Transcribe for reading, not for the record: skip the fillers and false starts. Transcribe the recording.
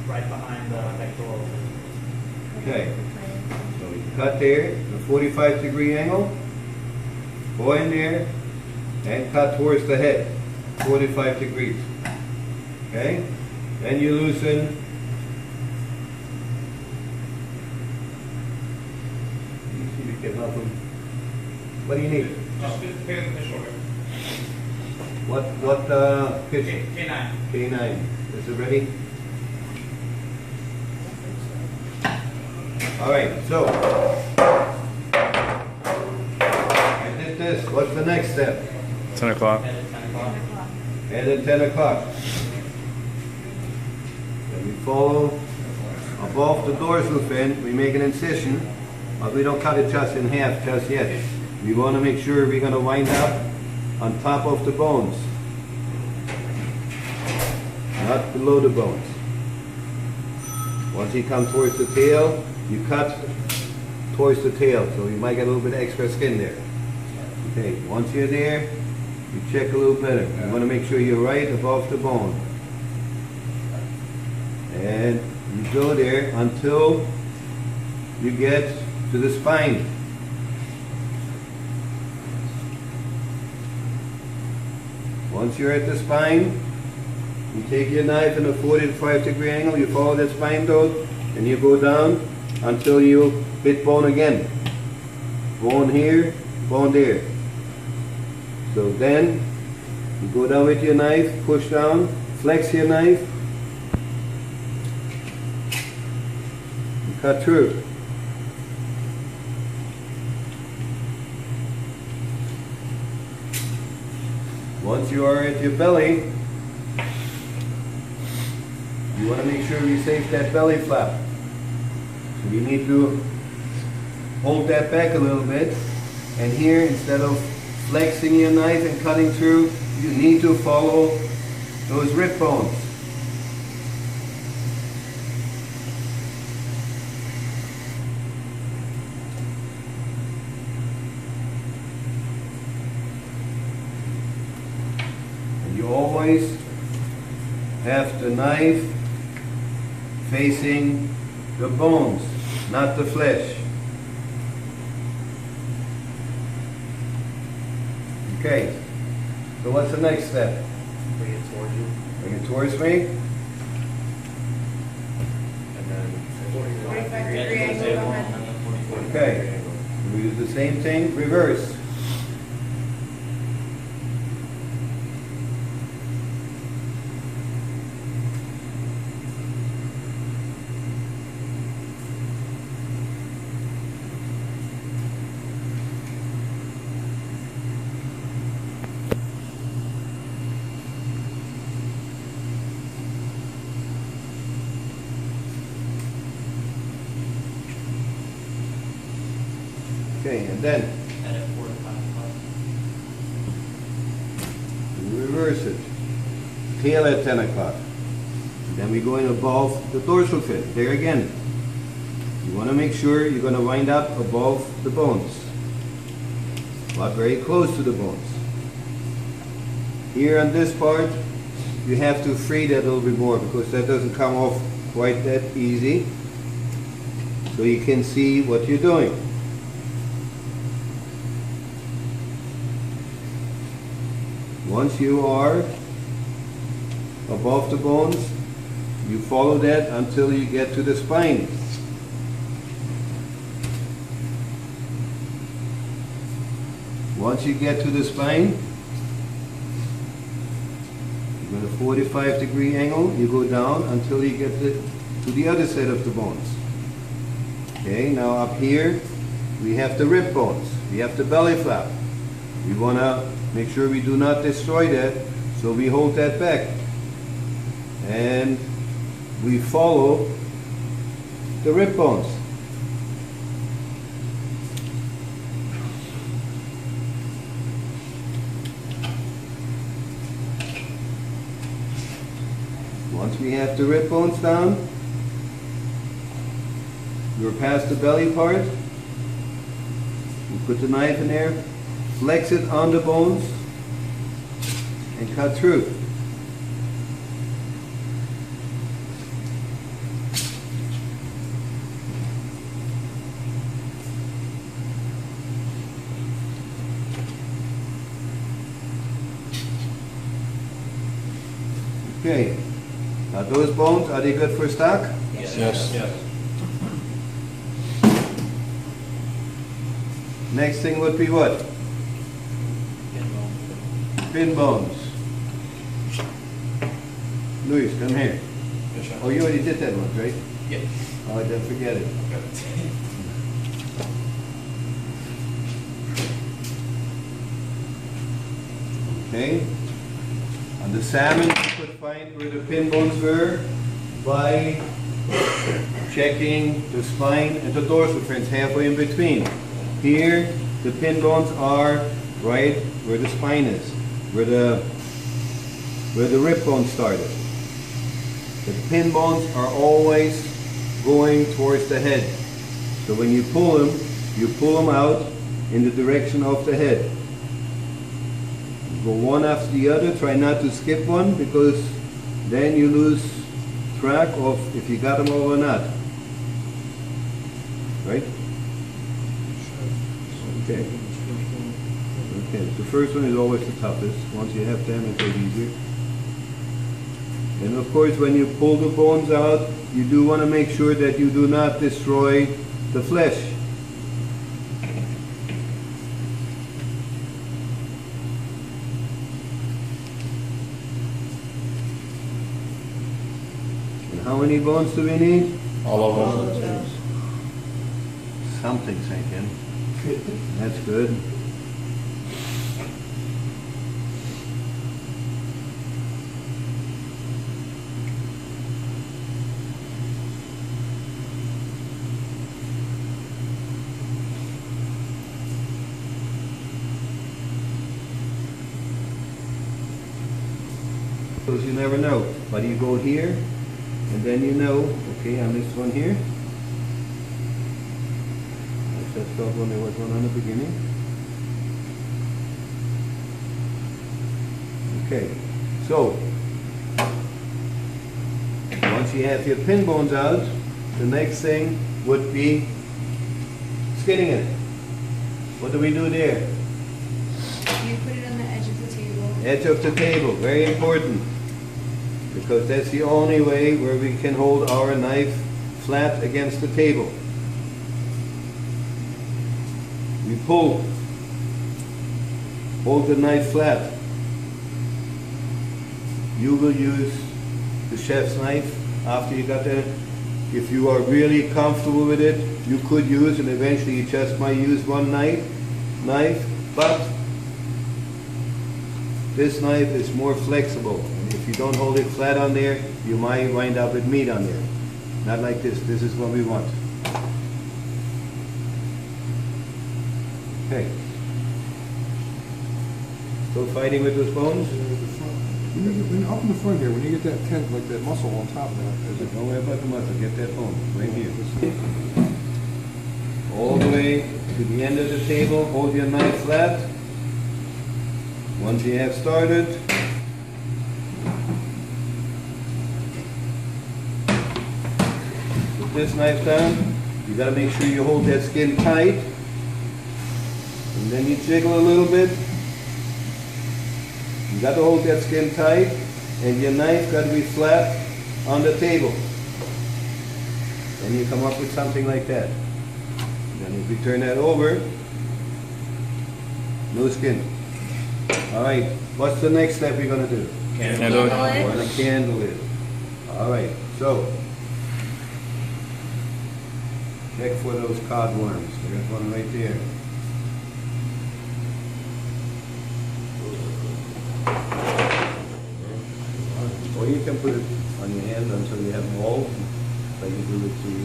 right behind the pectoral. Okay. So you cut there, the 45-degree angle, go in there, and cut towards the head, 45 degrees. Okay? Then you loosen. You see you can help him. What do you need? Just bigger the shoulder. What pitch? K9. K9. Is it ready? Alright, so I did this. What's the next step? 10 o'clock. At 10 o'clock. And at 10 o'clock. Then we follow above the dorsal fin, we make an incision, but we don't cut it just in half just yet. We want to make sure we're going to wind up on top of the bones, not below the bones. Once you come towards the tail, you cut towards the tail, so you might get a little bit extra skin there. Okay, once you're there, you check a little better. You want to make sure you're right above the bone. And you go there until you get to the spine. Once you're at the spine, you take your knife in a 45-degree angle, you follow that spine though, and you go down until you hit bone again. Bone here, bone there. So then, you go down with your knife, push down, flex your knife, and cut through. Once you are at your belly, you want to make sure you save that belly flap. So you need to hold that back a little bit, and here, instead of flexing your knife and cutting through, you need to follow those rib bones. And you always have the knife facing the bones, not the flesh. Okay, so what's the next step? Bring it towards you. Bring it towards me. And then 45-degree angle behind. Okay, we use the same thing, reverse. Okay, and then and at 4 to 5 o'clock. we reverse it. Tail at 10 o'clock. Then we go in above the dorsal fin. There again. You want to make sure you're going to wind up above the bones, but very close to the bones. Here on this part, you have to free that a little bit more because that doesn't come off quite that easy. So you can see what you're doing. Once you are above the bones, you follow that until you get to the spine. Once you get to the spine, you go to 45-degree angle, you go down until you get to the other side of the bones. Okay, now up here, we have the rib bones, we have the belly flap. We want to make sure we do not destroy that, so we hold that back. And we follow the rib bones. Once we have the rib bones down, we're past the belly part. We put the knife in there, flex it on the bones, and cut through. Okay. Now those bones, are they good for stock? Yes. Next thing would be what? Pin bones. Luis, come here. Oh, you already did that one, right? Yeah. Oh, then forget it. Okay. On the salmon, you could find where the pin bones were by checking the spine and the dorsal fins halfway in between. Here, the pin bones are right where the spine is, where the rib bone started. The pin bones are always going towards the head. So when you pull them out in the direction of the head. Go one after the other, try not to skip one because then you lose track of if you got them all or not. Right? Okay. Okay, the first one is always the toughest. Once you have them, it gets easier. And of course, when you pull the bones out, you do want to make sure that you do not destroy the flesh. And how many bones do we need? All of them. Something sank in. That's good. Because you never know. But you go here, and then you know, okay, I missed one here. That's that one, there was one on the beginning. Okay, so once you have your pin bones out, the next thing would be skinning it. What do we do there? You put it on the edge of the table. Edge of the table, very important. Because that's the only way where we can hold our knife flat against the table. We pull, hold the knife flat. You will use the chef's knife after you got that. If you are really comfortable with it, you could use, and eventually you just might use one knife, but this knife is more flexible. And if you don't hold it flat on there, you might wind up with meat on there. Not like this. This is what we want. Okay. Still fighting with those bones? Up in the front here, when you get that tent, like that muscle on top of that, is it? Don't worry about the muscle. Get that bone right here. All the way to the end of the table. Hold your knife flat. Once you have started, put this knife down. You got to make sure you hold that skin tight. And then you jiggle a little bit. You got to hold that skin tight, and your knife got to be flat on the table. Then you come up with something like that. Then if you turn that over, no skin. All right, what's the next step we're going to do? Candle it. We're going to candle it. All right, so check for those cod worms. There's one right there. Or you can put it on your hand until you have them all, like you do with the